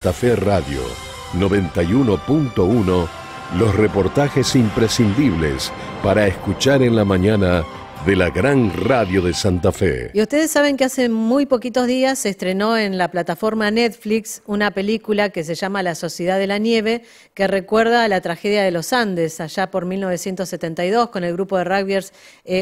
Santa Fe Radio 91.1, los reportajes imprescindibles para escuchar en la mañana de la gran radio de Santa Fe. Y ustedes saben que hace muy poquitos días se estrenó en la plataforma Netflix una película que se llama La Sociedad de la Nieve, que recuerda a la tragedia de los Andes, allá por 1972, con el grupo de rugbyers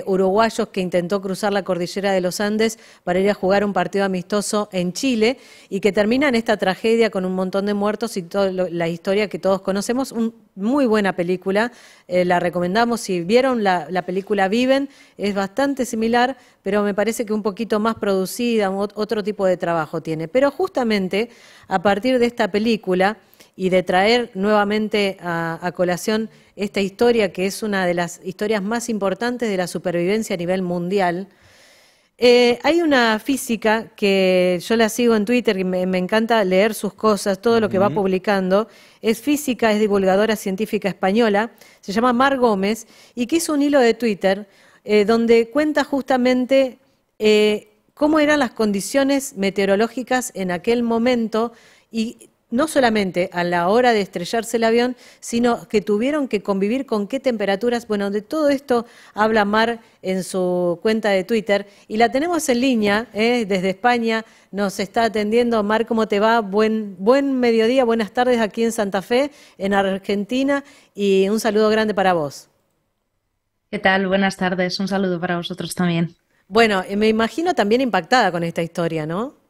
uruguayos que intentó cruzar la cordillera de los Andes para ir a jugar un partido amistoso en Chile, y que termina en esta tragedia con un montón de muertos y toda la historia que todos conocemos. Muy buena película, la recomendamos. Si vieron la película Viven, es bastante similar, pero me parece que un poquito más producida, otro tipo de trabajo tiene. Pero justamente a partir de esta película y de traer nuevamente a colación esta historia, que es una de las historias más importantes de la supervivencia a nivel mundial, hay una física que yo la sigo en Twitter y me encanta leer sus cosas, todo lo que va publicando. Es física, es divulgadora científica española, se llama Mar Gómez, y que hizo un hilo de Twitter donde cuenta justamente cómo eran las condiciones meteorológicas en aquel momento, y no solamente a la hora de estrellarse el avión, sino que tuvieron que convivir con qué temperaturas. Bueno, de todo esto habla Mar en su cuenta de Twitter, y la tenemos en línea desde España. Nos está atendiendo. Mar, ¿cómo te va? Buen mediodía, buenas tardes aquí en Santa Fe, en Argentina, y un saludo grande para vos. ¿Qué tal? Buenas tardes. Un saludo para vosotros también. Bueno, me imagino también impactada con esta historia, ¿no?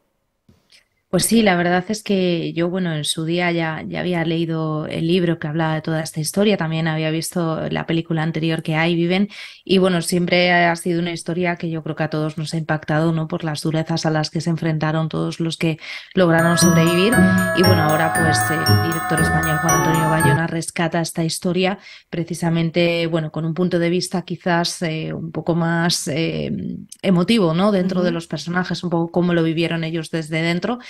Pues sí, la verdad es que yo, bueno, en su día ya había leído el libro que hablaba de toda esta historia, también había visto la película anterior que hay, Viven, y bueno, siempre ha sido una historia que yo creo que a todos nos ha impactado, ¿no? Por las durezas a las que se enfrentaron todos los que lograron sobrevivir. Y bueno, ahora pues el director español Juan Antonio Bayona rescata esta historia precisamente, bueno, con un punto de vista quizás un poco más emotivo, ¿no? Dentro de los personajes, un poco cómo lo vivieron ellos desde dentro.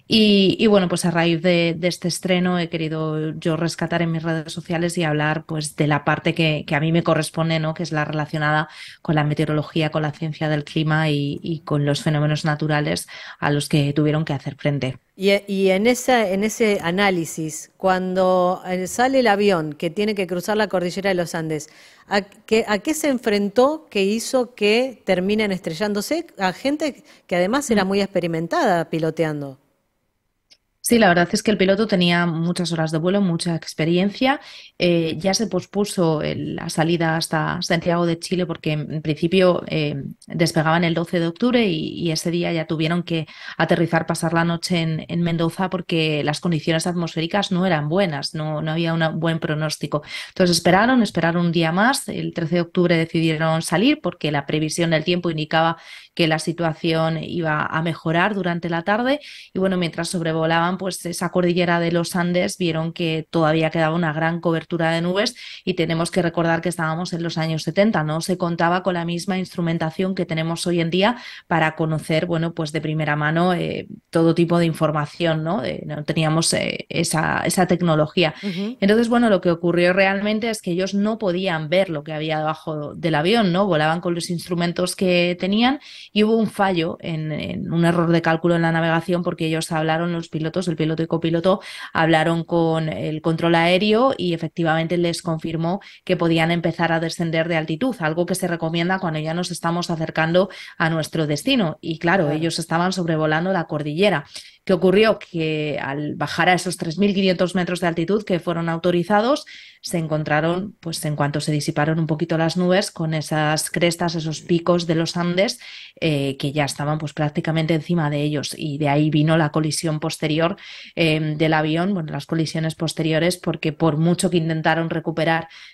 Y bueno, pues a raíz de este estreno he querido yo rescatar en mis redes sociales y hablar pues de la parte que a mí me corresponde, ¿no? Que es la relacionada con la meteorología, con la ciencia del clima y con los fenómenos naturales a los que tuvieron que hacer frente. Y en ese análisis, cuando sale el avión que tiene que cruzar la cordillera de los Andes, ¿a qué se enfrentó que hizo que terminen estrellándose? A gente que además era muy experimentada piloteando. Sí, la verdad es que el piloto tenía muchas horas de vuelo, mucha experiencia. Ya se pospuso la salida hasta Santiago de Chile porque en principio despegaban el 12 de octubre y ese día ya tuvieron que aterrizar, pasar la noche en Mendoza porque las condiciones atmosféricas no eran buenas, no había un buen pronóstico. Entonces esperaron un día más. El 13 de octubre decidieron salir porque la previsión del tiempo indicaba que la situación iba a mejorar durante la tarde. Y bueno, mientras sobrevolaban pues esa cordillera de los Andes, vieron que todavía quedaba una gran cobertura de nubes, y tenemos que recordar que estábamos en los años 70, no se contaba con la misma instrumentación que tenemos hoy en día para conocer, bueno, pues de primera mano todo tipo de información, ¿no? No teníamos esa tecnología. Entonces, bueno, lo que ocurrió realmente es que ellos no podían ver lo que había debajo del avión, ¿no? Volaban con los instrumentos que tenían, y hubo un fallo en un error de cálculo en la navegación porque ellos hablaron, los pilotos, el piloto y copiloto, hablaron con el control aéreo y efectivamente les confirmó que podían empezar a descender de altitud, algo que se recomienda cuando ya nos estamos acercando a nuestro destino. Y claro, ellos estaban sobrevolando la cordillera. ¿Qué ocurrió? Que al bajar a esos 3.500 metros de altitud que fueron autorizados, se encontraron, pues en cuanto se disiparon un poquito las nubes, con esas crestas, esos picos de los Andes que ya estaban pues prácticamente encima de ellos, y de ahí vino la colisión posterior del avión, bueno, las colisiones posteriores, porque por mucho que intentaron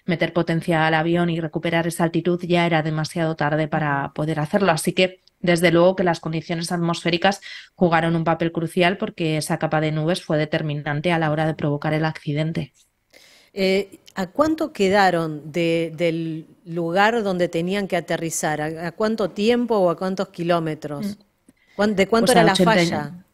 meter potencia al avión y recuperar esa altitud, ya era demasiado tarde para poder hacerlo. Así que desde luego que las condiciones atmosféricas jugaron un papel crucial porque esa capa de nubes fue determinante a la hora de provocar el accidente. ¿A cuánto quedaron del lugar donde tenían que aterrizar? ¿A cuánto tiempo o a cuántos kilómetros? ¿De cuánto Pues era a la 80, falla?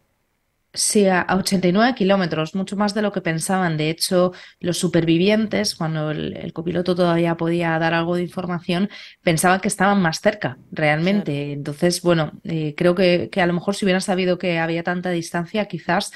Sí, a 89 kilómetros, mucho más de lo que pensaban. De hecho, los supervivientes, cuando el copiloto todavía podía dar algo de información, pensaban que estaban más cerca, Claro. realmente. Entonces, bueno, creo que a lo mejor si hubieran sabido que había tanta distancia, quizás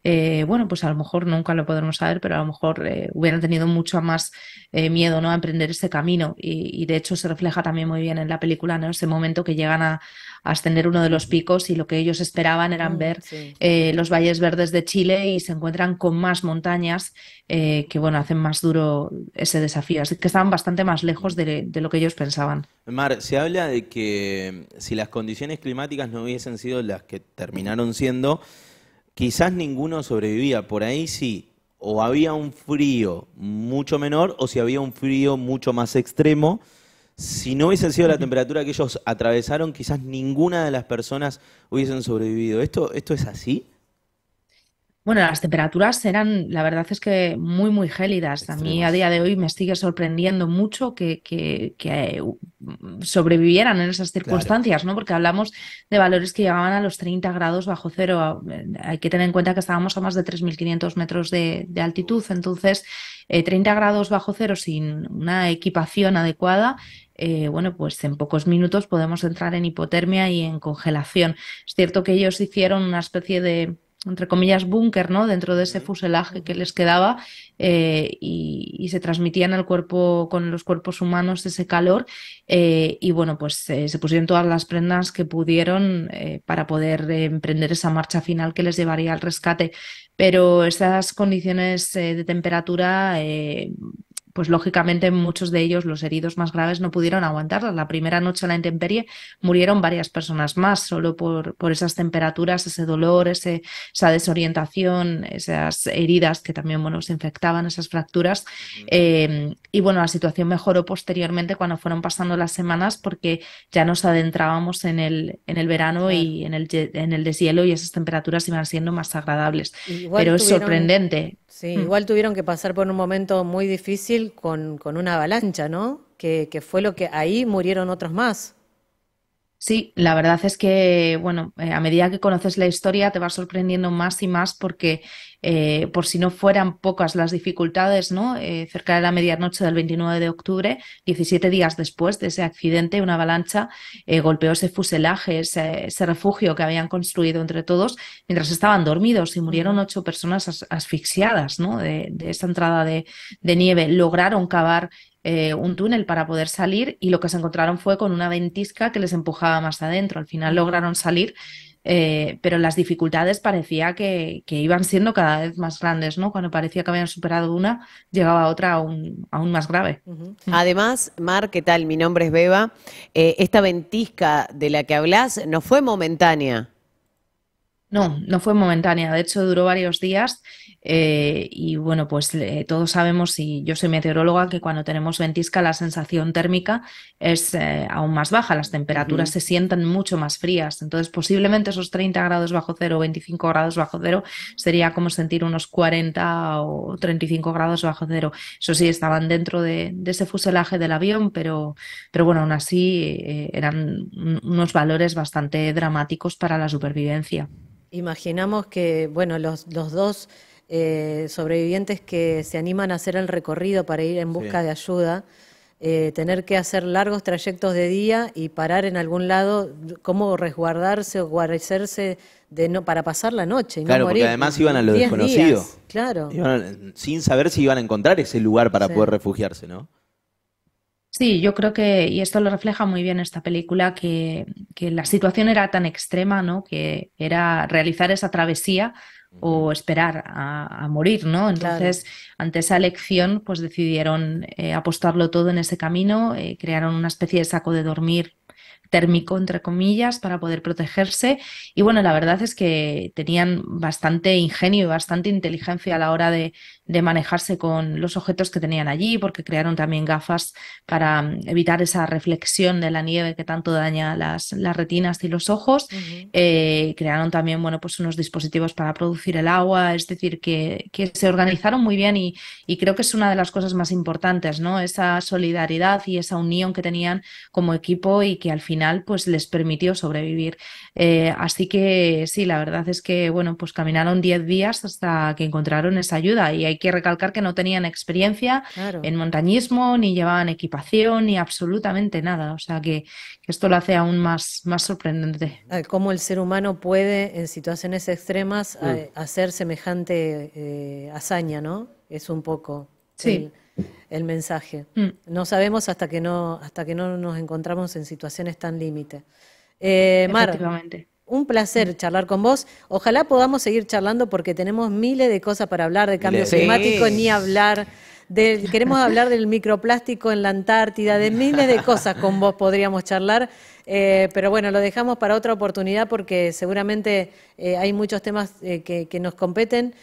bueno, pues a lo mejor nunca lo podremos saber, pero a lo mejor hubieran tenido mucho más miedo, ¿no?, a emprender ese camino. Y de hecho se refleja también muy bien en la película, ¿no?, ese momento que llegan a ascender uno de los picos y lo que ellos esperaban eran ver Sí. los valles verdes de Chile y se encuentran con más montañas que, bueno, hacen más duro ese desafío. Así que estaban bastante más lejos de lo que ellos pensaban. Mar, se habla de que si las condiciones climáticas no hubiesen sido las que terminaron siendo, quizás ninguno sobrevivía. Por ahí sí, o había un frío mucho menor o si había un frío mucho más extremo. Si no hubiesen sido la temperatura que ellos atravesaron, quizás ninguna de las personas hubiesen sobrevivido. ¿Esto es así? Bueno, las temperaturas eran, la verdad es que muy gélidas. A mí a Extremas. día de hoy me sigue sorprendiendo mucho sobrevivieran en esas Claro. circunstancias, ¿no? Porque hablamos de valores que llegaban a los 30 grados bajo cero. Hay que tener en cuenta que estábamos a más de 3.500 metros de altitud, entonces 30 grados bajo cero sin una equipación adecuada. Bueno, pues en pocos minutos podemos entrar en hipotermia y en congelación. Es cierto que ellos hicieron una especie de, entre comillas, búnker, ¿no?, dentro de ese Ujú. fuselaje que les quedaba, y se transmitía en el cuerpo, con los cuerpos humanos, ese calor, y bueno, pues se pusieron todas las prendas que pudieron para poder emprender esa marcha final que les llevaría al rescate. Pero esas condiciones de temperatura, pues lógicamente muchos de ellos, los heridos más graves, no pudieron aguantarlas. La primera noche en la intemperie murieron varias personas más solo por esas temperaturas, ese dolor, esa desorientación, esas heridas que también, bueno, se infectaban, esas fracturas. Ujú. Y bueno, la situación mejoró posteriormente cuando fueron pasando las semanas porque ya nos adentrábamos en el verano Claro. y en el deshielo y esas temperaturas iban siendo más agradables. Igual Pero es tuvieron, sorprendente. sí, Mm. igual tuvieron que pasar por un momento muy difícil con una avalancha, ¿no? Que fue lo que ahí murieron otros más. Sí, la verdad es que, bueno, a medida que conoces la historia te vas sorprendiendo más y más porque por si no fueran pocas las dificultades, ¿no? Cerca de la medianoche del 29 de octubre, 17 días después de ese accidente, una avalancha golpeó ese fuselaje, ese refugio que habían construido entre todos mientras estaban dormidos y murieron Ujú. 8 personas asfixiadas, ¿no?, de esa entrada de nieve. Lograron cavar un túnel para poder salir y lo que se encontraron fue con una ventisca que les empujaba más adentro. Al final Ujú. lograron salir, pero las dificultades parecía que iban siendo cada vez más grandes, ¿no? Cuando parecía que habían superado una, llegaba otra aún más grave. Ujú. Mm. Además, Mar, ¿qué tal? Mi nombre es Beba. Esta ventisca de la que hablas no fue momentánea. No, no fue momentánea, de hecho duró varios días, y bueno, pues todos sabemos, y yo soy meteoróloga, que cuando tenemos ventisca la sensación térmica es aún más baja, las temperaturas Ujú. se sienten mucho más frías, entonces posiblemente esos 30 grados bajo cero o 25 grados bajo cero sería como sentir unos 40 o 35 grados bajo cero. Eso sí, estaban dentro de ese fuselaje del avión, pero bueno, aún así eran unos valores bastante dramáticos para la supervivencia. Imaginamos que, bueno, los dos sobrevivientes que se animan a hacer el recorrido para ir en Sí. busca de ayuda, tener que hacer largos trayectos de día y parar en algún lado, cómo resguardarse o guarecerse para pasar la noche y no Claro, porque morir. además iban a lo 10 desconocido. días, claro. Sin saber si iban a encontrar ese lugar para Sí. poder refugiarse, ¿no? Sí, yo creo que, y esto lo refleja muy bien esta película, que la situación era tan extrema, ¿no?, que era realizar esa travesía Ujú. o esperar a morir, ¿no? Claro. Entonces, ante esa elección, pues decidieron apostarlo todo en ese camino, crearon una especie de saco de dormir térmico, entre comillas, para poder protegerse. Y bueno, la verdad es que tenían bastante ingenio y bastante inteligencia a la hora de manejarse con los objetos que tenían allí, porque crearon también gafas para evitar esa reflexión de la nieve que tanto daña las retinas y los ojos. Ujú. Crearon también, bueno, pues unos dispositivos para producir el agua, es decir, que se organizaron muy bien y creo que es una de las cosas más importantes, ¿no? Esa solidaridad y esa unión que tenían como equipo y que al final final pues les permitió sobrevivir. Así que sí, la verdad es que bueno, pues caminaron 10 días hasta que encontraron esa ayuda y hay que recalcar que no tenían experiencia Claro. en montañismo, ni llevaban equipación, ni absolutamente nada. O sea que esto lo hace aún más sorprendente. Cómo el ser humano puede, en situaciones extremas, hacer semejante hazaña, ¿no? Es un poco Sí. el mensaje. Mm. No sabemos hasta que no nos encontramos en situaciones tan límite. Mar, Efectivamente. un placer charlar con vos. Ojalá podamos seguir charlando porque tenemos miles de cosas para hablar de cambio Miles de climático, cosas. ni hablar queremos hablar del microplástico en la Antártida, de miles de cosas con vos podríamos charlar, pero bueno, lo dejamos para otra oportunidad porque seguramente hay muchos temas que nos competen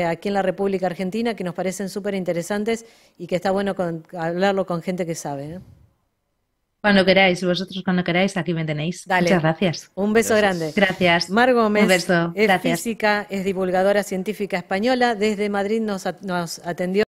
aquí en la República Argentina que nos parecen súper interesantes y que está bueno hablarlo con gente que sabe, ¿eh? Cuando queráis, vosotros cuando queráis, aquí me tenéis. Dale. Muchas gracias. Un beso Gracias. grande. Gracias. Mar Gómez Un beso. es Gracias. física, es divulgadora científica española. Desde Madrid nos atendió.